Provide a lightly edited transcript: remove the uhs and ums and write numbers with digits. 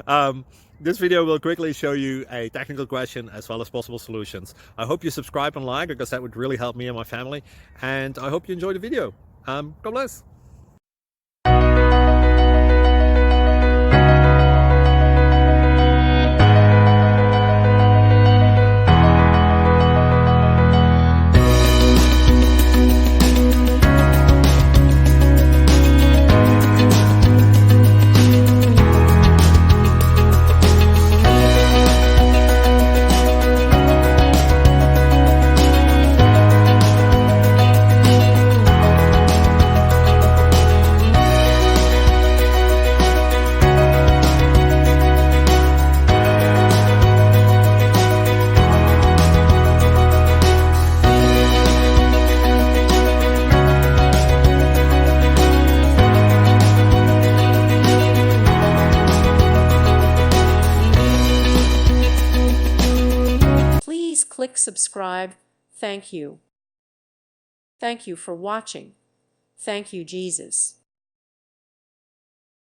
um, this video will quickly show you a technical question as well as possible solutions. I hope you subscribe and like, because that would really help me and my family. And I hope you enjoy the video. God bless. Please click subscribe. Thank you. Thank you for watching. Thank you, Jesus.